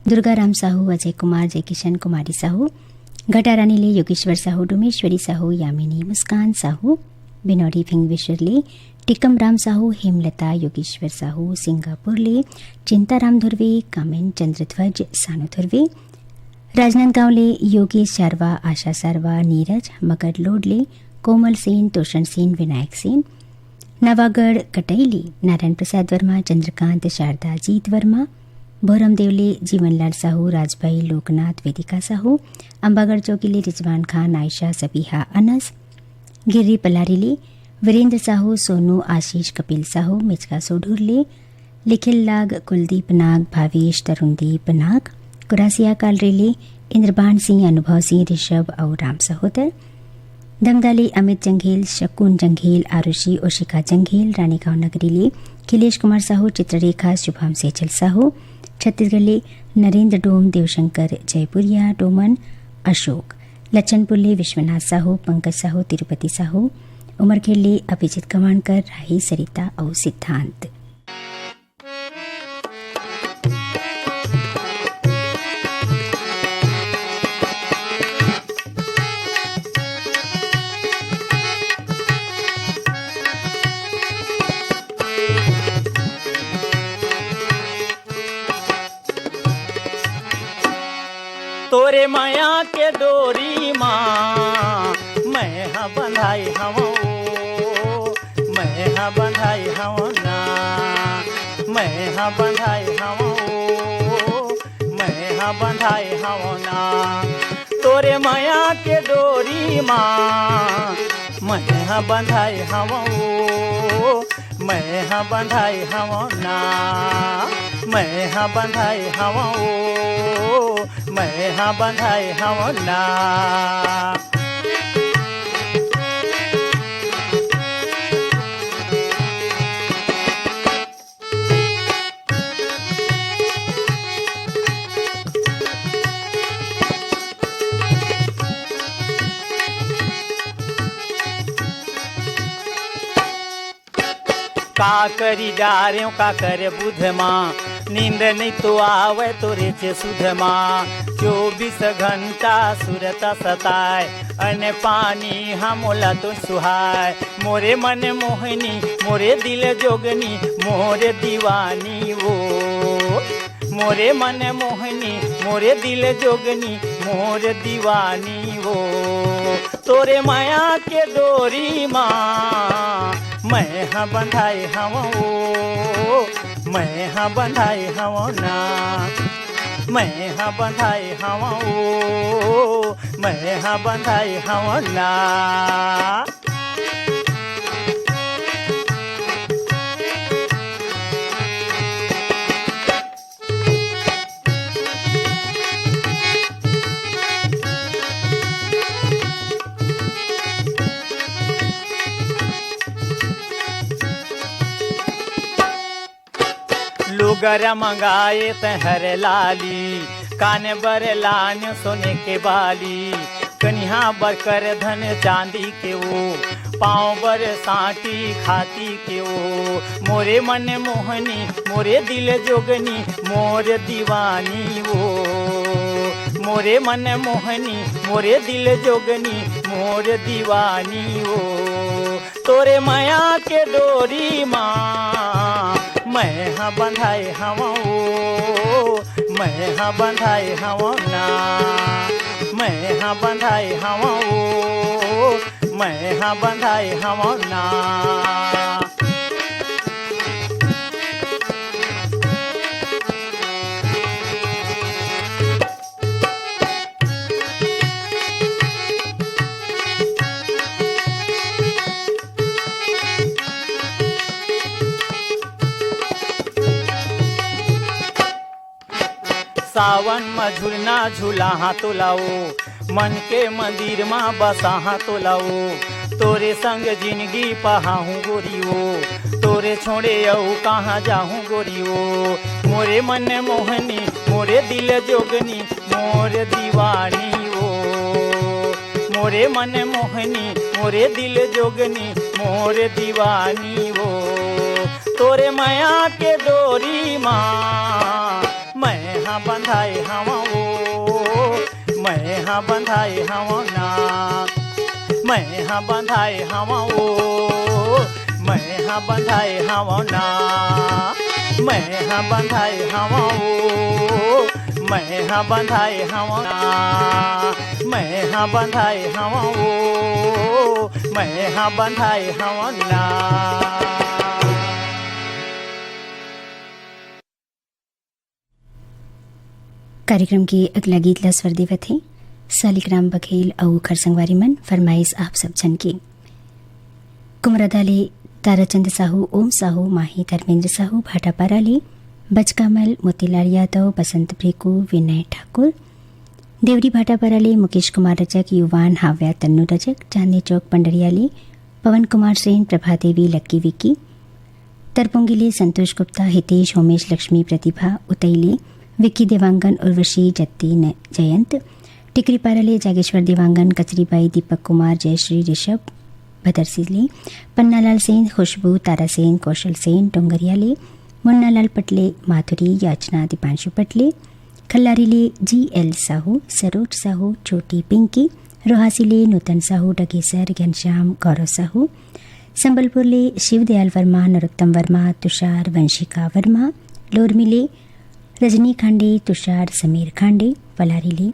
दुर्गाराम साहू, अजय कुमार, जय किशन, कुमारी साहू, घटारानीले योगेश्वर साहू, डुमेश्वरी साहू, यामिनी, मुस्कान साहू, बिनोरी फिङ्गेश्वरले, टिकमराम साहू, हेमलता, योगेश्वर साहू, सिंगापुरले, चिन्ताराम धुर्वे, कामेन चन्द्रध्वज, सानु धुर्वे, राजनांदगाउँले योगेश शारवा, आशा शारवा, नीरज, मगर लोडले, कोमल सेन, तोषण सेन, विनायक सेन, नवागढ़ कटैली, नारायण प्रसाद वर्मा, चंद्रकांत, शारदा, जीत वर्मा, भोरमदेवले, जीवनलाल साहू, राजभाई, लोकनाथ, वेदिका साहू, अंबागढ़ चौकीले, रिजवान खान, आयशा, सबीहा, अनस, गिर्री पलारीले, वीरेंद्र साहू, सोनू, आशीष, कपिल साहू, मिचका सोढुरले, लिखिल लाग, कुलदीप नाग, भावेश, तरुणदीप नाग, कुरासिया कालरेले, इंद्रबान सिंह, अनुभव सिंह, ऋषभ और राम सहोदर, दमदाली, अमित जंघेल, शकुन जंघेल, आरुषि, ओशिका जंघेल, रानीगांव नगरीले, खिलेश कुमार साहू, चित्ररेखा, शुभम सेचल साहू, छत्तीसगढ़ले, नरेंद्र डोम, देवशंकर, जयपुरिया, डोमन, अशोक, लचनपुरले, विश्वनाथ साहू, पंकज साहू, तिरुपति साहू, उमरखेड़ले, अभिजीत कवाणकर, राही, सरिता और सिद्धांत। तोरे माया के डोरी माँ मैं हाँ बंधाई हवो, मैं हाँ बंधाई हवो ना, मैं हाँ बंधाई हवो, मैं हाँ बंधाई हवो ना। तोरे माया के डोरी माँ मैं हाँ बंधाई हवो, मैं हाँ बंधाई हवो ना, मैं हाँ बंधाई हवो, मैं हाँ बंधाई हवो ना। का करी जा रहे का करे बुध माँ, नींद नहीं तो आवे तोरे चे सुध माँ। 24 घंटा सुरता सताए, अने पानी हमोला तो सुहाय। मोरे मन मोहनी, मोरे दिल जोगनी, मोरे दीवानी वो। मोरे मन मोहनी, मोरे दिल जोगनी, मोरे दीवानी वो। तोरे माया के डोरी माँ मैं हाँ बंधाई हवो, मैं हाँ बंधाई हवो ना, मैं हाँ बंधाई हवो, मैं हाँ बंधाई हवो ना। लुगर मंगाए तहर लाली, कान बर लान सोने के बाली। कन्हा बर कर धन चांदी के वो, पाँव बर साटी खाती के वो। मोरे मन मोहनी, मोरे दिल जोगनी, मोर दीवानी वो। मोरे मन मोहनी, मोरे दिल जोगनी, मोर दीवानी वो। तोरे माया के डोरी माँ मैं हाँ बंधाई हवो, मैं हाँ बंधाई हवो ना, मैं हाँ बंधाई हवो, मैं हाँ बंधाई हवो ना। सावन में झुलना झूला हाँ तो लाओ, मन के मंदिर में बसा हाँ तो लाओ। तोरे संग जिंदगी पहाहूँ गोरियो, तोरे छोड़े अऊ कहाँ जाहूँ गोरियो। मोरे मन मोहनी, मोरे दिल जोगनी, मोर दीवानी वो। मोरे मन मोहनी, मोरे दिल जोगनी, मोर दीवानी वो। तोरे माया के डोरी माँ मैं हाँ बंधाए हवा ओ, मैं हाँ बंधाए हवा ना, मैं हाँ बंधाए हवा ओ, मैं हाँ बंधाए हवा ना, मैं हाँ बंधाए हवा ओ, मैं हाँ बंधाए हवा ना, मैं हाँ बंधाए हवा ओ, मैं हाँ बंधाए हवा ना। कार्यक्रम के अगला गीत ला स्वर देवत है शालिग्राम बघेल और खरसंगवारी मन फरमाइश आप सब जन की। कुमरदाले ताराचंद साहू, ओम साहू, माही धर्मेंद्र साहू, भाटापाराले बचकामल, मोतीलाल यादव, बसंत प्रेकू, विनय ठाकुर, देवरी भाटापाराले मुकेश कुमार रजक, युवान हाव्या तन्नू रजक, चांदनी चौक पंडरियाले पवन कुमार सेन, प्रभा देवी, लक्की विक्की, तरपुंगिले संतोष गुप्ता, हितेश, होमेश, लक्ष्मी, प्रतिभा, उतैले विक्की देवांगन, उर्वशी, जत्ती, जयंत, टिकरी पाराले जागेश्वर देवांगन, कचरीबाई, दीपक कुमार, जयश्री, ऋषभ, भदरसिले, पन्नालाल सेन, खुशबू, तारा सेन, कौशल सेन, डोंगरियाले मुन्नालाल पटले, माधुरी, याचना, दीपांशु पटले, खल्लारीले GL साहू, सरोज साहू, छोटी पिंकी, रोहासीले नूतन साहू, डगेसर, घनश्याम, गौरव साहू, संबलपुरले शिवदयाल वर्मा, नरोत्तम वर्मा, तुषार, वंशिका वर्मा, लोरमिले रजनी खांडे, तुषार, समीर खांडे, पलारीले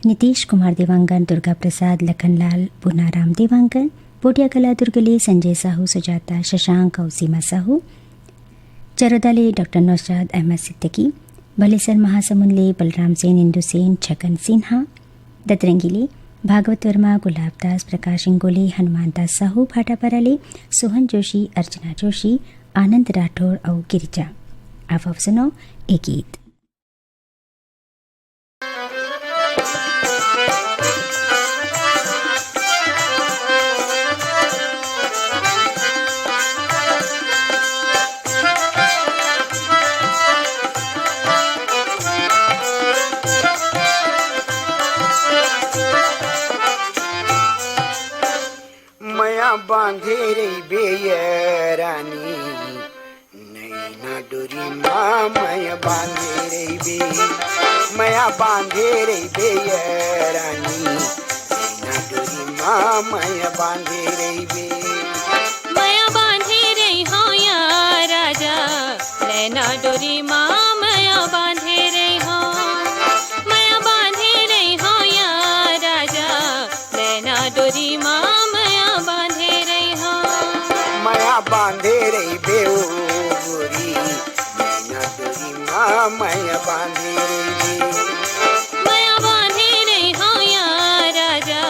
नीतीश कुमार देवांगन, दुर्गा प्रसाद, लखनलाल, पुनाराम देवांगन, पोटिया कला दुर्गले संजय साहू, सुजाता, शशांक और सीमा साहू, चरोदाले डॉक्टर नौशाद अहमद सिद्दीकी, भलेसर महासमुंदले बलराम सेन, इंदु सेन, छगन सिन्हा, दतरंगीले भागवत वर्मा, गुलाबदास, प्रकाश इंगोले, हनुमान दास साहू, भाटापाराले सोहन जोशी, अर्चना जोशी, आनंद राठौर और गिरिजा। आप सुनो एक गीत। बांधे रे बेयरानी नैना डोरी माँ माया बांधे रे बे, माया बांधे रे बेयरानी नैना डोरी माँ माया बांधे रे बे, माया बांधे रे हो या राजा नैना डोरी माँ माया बांधे रे हो, माया बांधे रे हो या राजा नैना डोरी माँ बांधे रे बेओ गोरी नैना डोरी माँ माया बांधे रे, माया बांधे रे हो या राजा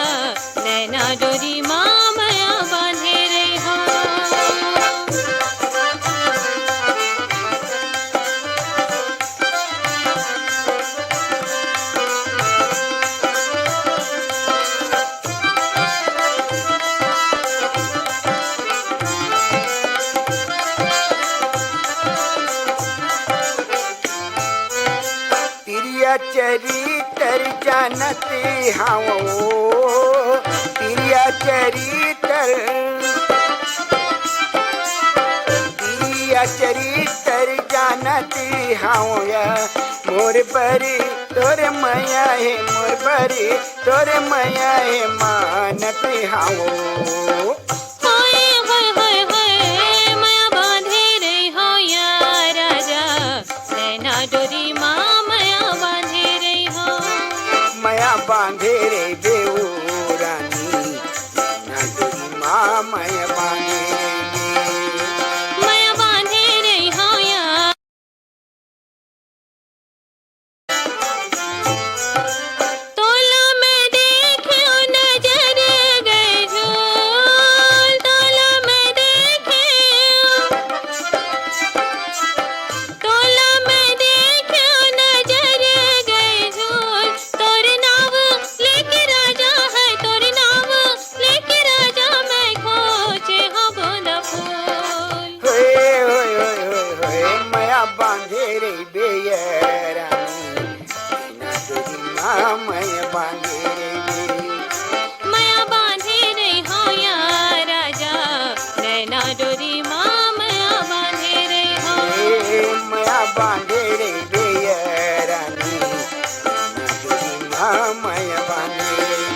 नैना डोरी माँ माया बांधे रे हो। चरितर जानते हाँ प्रिया चरितर, प्रिया चरितर जानते हाँ मोर परी तोरे मैया है, मोर परी तोरे मैया है मानते हाँ। बांधे रे बेऊ रानी नैना डोरी माँ माया बांधे रे, माया बांधे रे हो या तोला में देखियो नजर गए झूल, तोला में देखियो, तोला में देखियो नजर गए झूल, तोरे नाव लेके राजा मैं बांधे रे।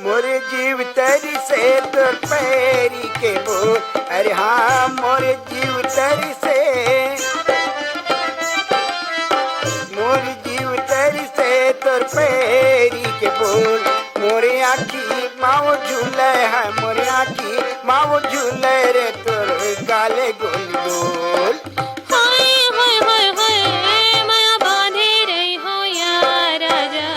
मोरे जीव तरी से तोर पैरी के बोल, अरे हाँ मोरे जीव तरी से, मोरे जीव तरी से तोर पैरी के बोल। मोरे आखी माओ झूले है, मोरे आखी माओ झूले रे तोर गाले गोल गोल। हाय हाय हाय हाय माया बांधे रही हो या राजा,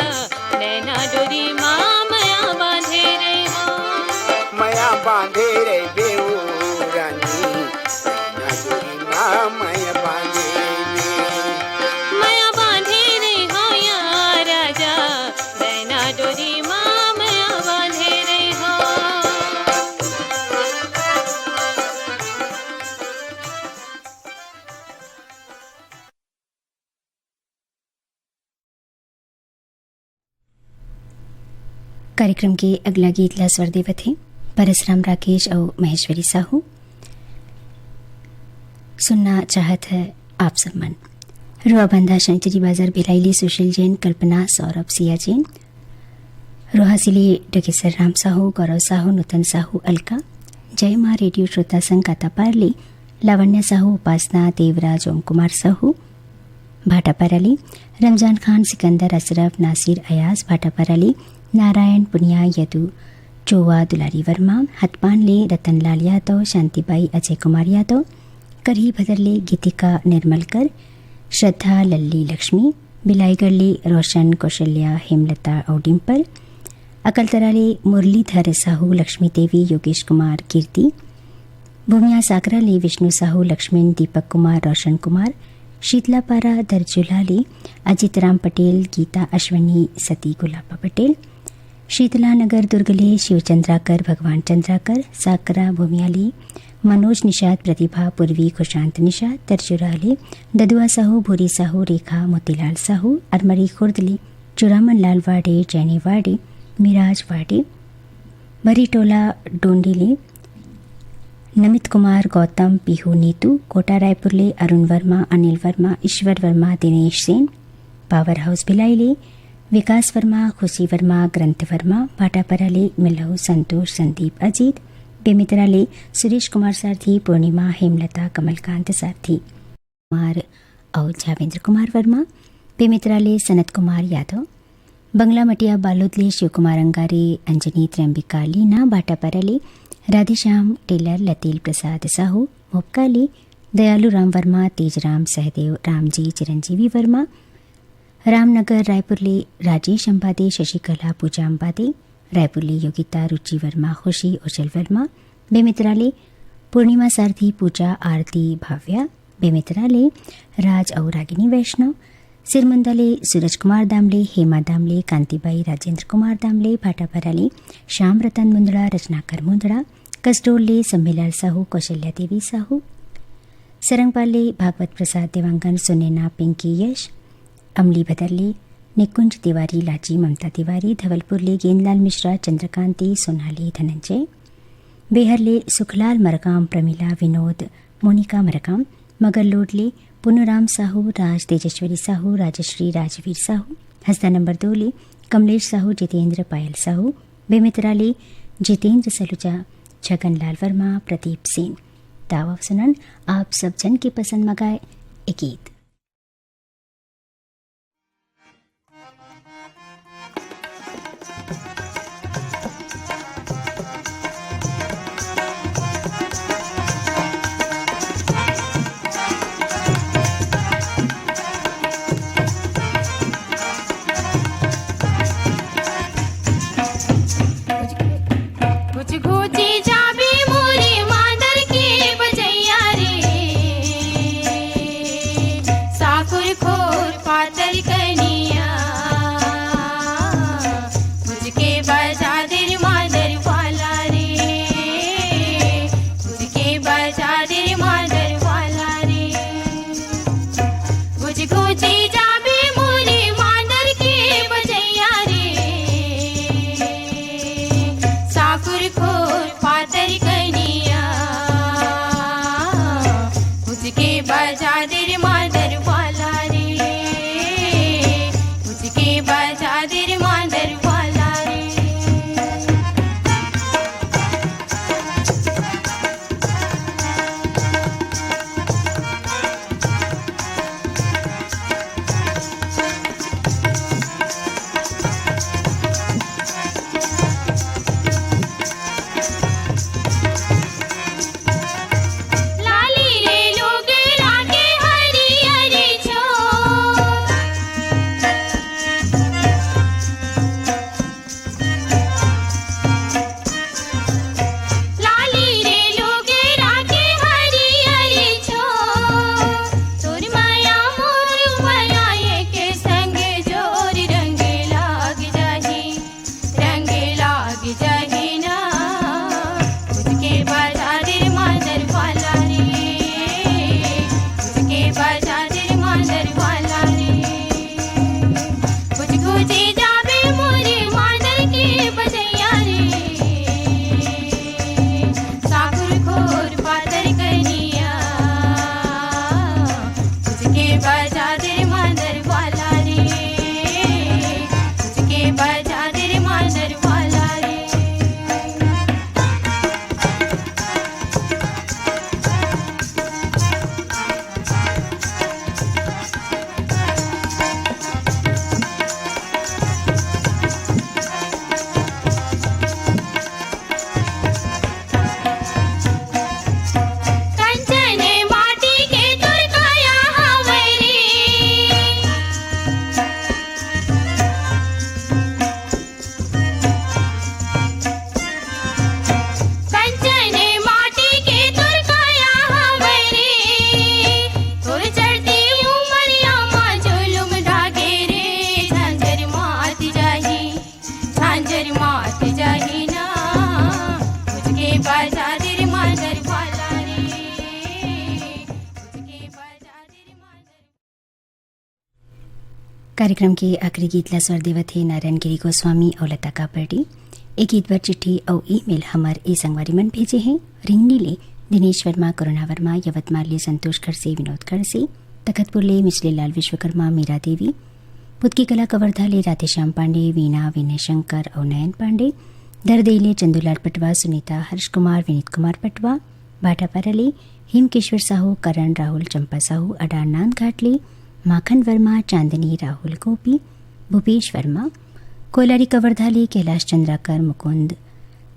नैना डोरी माँ माया बांधे रही हो। माया बांधे रे बेऊ रानी, नैना डोरी माँ माया बांधे रे। माया बांधे रही हो या राजा, नैना डोरी माँ माया बांधे रही हो। कार्यक्रम के अगला गीत ला स्वर देवत है परसराम राकेश और महेश्वरी साहू। सुनना चाहत है आप सब मन। रुआ बंधा शनिचरी बाजार भिलाईली सुशील जैन, कल्पना, सौरभ, सिया जैन, रोहासिली डकेसर राम साहू, गौरव साहू, नूतन साहू, अलका, जय माँ रेडियो श्रोता संघ कातापारली, लावण्य साहू, उपासना, देवराज, ओम कुमार साहू भाटापाराली, रमजान खान, सिकंदर, अशरफ, नासिर, अयाज भाटापाराली, नारायण, पुनिया, यदु, चोवा, दुलारी वर्मा, हतपानले, रतनलाल यादव, शांतिबाई, अजय कुमार यादव, करही भदरले, गीतिका निर्मलकर, श्रद्धा, लल्ली, लक्ष्मी, बिलाईगढ़ले, रोशन, कौशल्या, हेमलता और डिम्पल, अकलतराले, मुरलीधर साहू, लक्ष्मी देवी, योगेश कुमार, कीर्ति, भूमिया सागराले, विष्णु साहू, लक्ष्मण, दीपक कुमार, रोशन कुमार, शीतलापारा, दरजुलाले, अजित राम पटेल, गीता, अश्वनी, सती, गुलाबा पटेल, शीतलानगर दुर्गले, शिवचंद्राकर, भगवान चंद्राकर, साकरा, भूमियाली, मनोज निषाद, प्रतिभा, पूर्वी, खुशांत निषाद, दरजुराले, ददुआ साहू, भूरी साहू, रेखा, मोतीलाल साहू, अरमरी खुर्दली, चुरामन लाल वाडे, जैनी वाडे, मिराज वाडे, भरीटोला, डोंडीले, नमित कुमार, गौतम, पीहू, नीतू, कोटा रायपुरले, अरुण वर्मा, अनिल वर्मा, ईश्वर वर्मा, दिनेश सेन, पावर हाउस भिलाईले, विकास वर्मा, खुशी वर्मा, ग्रंथ वर्मा, भाटापराले, मिलहू, संतोष, संदीप, अजीत, बेमित्राले, सुरेश कुमार सारथी, पूर्णिमा, हेमलता, कमलकांत सारथी, कुमार और जावेंद्र कुमार वर्मा, बेमित्राले, सनत कुमार यादव, बंगला मटिया, बालोदले, शिवकुमार अंगारे, अंजनी, त्र्यंबिका, लीना, भाटापराले, राधेश्याम टेलर, लतील प्रसाद साहू, मोपकाली, दयालु राम वर्मा, तेजराम, सहदेव, रामजी, चिरंजीवी वर्मा, रामनगर, रायपुरले, राजेश अंबादे, शशिकला, पूजा अंबादे, रायपुरले, योगिता, रुचि वर्मा, खुशी, उचल वर्मा, बेमित्राले, पूर्णिमा सारथी, पूजा, आरती, भाव्या, बेमित्राले, राज और रागिनी वैष्णव, सिरमुंदाले, सूरज कुमार दामले, हेमा दामले, कांतिबाई, राजेंद्र कुमार दामले, भाटापराले, श्याम रतन मुंदड़ा, रचनाकर मुंदड़ा, कसडोलले, सम्मेलाल साहू, कौशल्या देवी साहू, सरंगपाले, भागवत प्रसाद, देवांगन, सुनैना, पिंकी, यश, अमली भदरले, निकुंज तिवारी, लाची, ममता तिवारी, धवलपुरले, गेंदलाल मिश्रा, चंद्रकांति, सोनाली, धनंजय, बेहरले, सुखलाल मरकाम, प्रमिला, विनोद, मोनिका मरकाम, मगरलोडले, पुनुराम साहू, राज, तेजस्वरी साहू, राजश्री, राजवीर साहू, हस्ता नंबर 2 ले, कमलेश साहू, जितेंद्र, पायल साहू, बेमित्राले, जितेंद्र सलूजा, छगनलाल वर्मा, प्रदीप सेन। दावा सुनन आप सब जन की पसंद मगाए एक गीत। जाबी मोरी मादर के बजैया रे कार्यक्रम के आखिरी गीत ला स्वर देवत है नारायण गिरी गोस्वामी और लता कापर्डी। एक गीत पर चिट्ठी और ईमेल हमार ए संगवारी मन भेजे हैं। रिंगनी ले दिनेश वर्मा, करुणा वर्मा, यवतमाल ले संतोष खड़से, विनोद खड़से, तखतपुर ले मिचले लाल विश्वकर्मा, मीरा देवी, पुतकी कला कवर्धा ले राधेश्याम पांडे, वीणा, विनय शंकर और नयन पांडे, दरदेले चंदूलाल पटवा, सुनीता, हर्ष कुमार, विनीत कुमार पटवा, भाटापारा ले हिमकेश्वर साहू, करण, राहुल, चंपा साहू, अडारनाथ घाटले माखन वर्मा, चांदनी, राहुल, गोपी, भूपेश वर्मा, कोलारी कवर्धा ले कैलाश चंद्राकर, मुकुंद,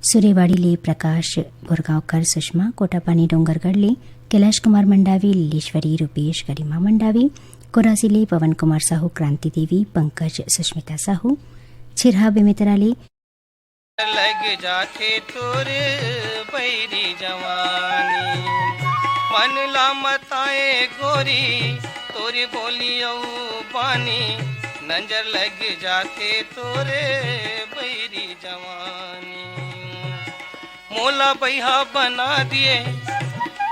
सुरेवाड़ी ले प्रकाश गुरगांवकर, सुषमा, कोटापानी डोंगरगढ़ ले कैलाश कुमार मंडावी, लीलेश्वरी, रूपेश, गरिमा मंडावी, कोरासी ले पवन कुमार साहू, क्रांति देवी, पंकज, सुष्मिता साहू, छिरहा बेमेतरा ले लग जाते तोरे बैरी जवानी, मन ला मताए गोरी तोरी बोलियो बानी, नंजर लग जाते तोरे बैरी जवानी। मोला बैहा बना दिए,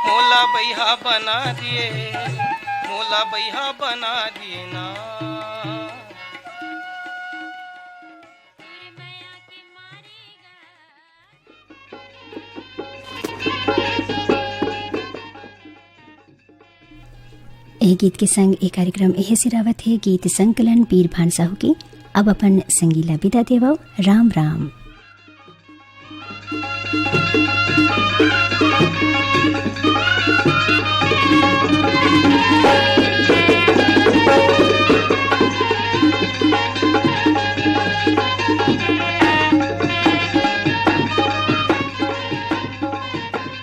मोला बैहा बना दिए, मोला बैहा बना दिए ना। यह गीत के संग एक कार्यक्रम यह सिरावत है गीत संकलन पीर भान साहू की। अब अपन संगीला विदा देवाओ। राम राम।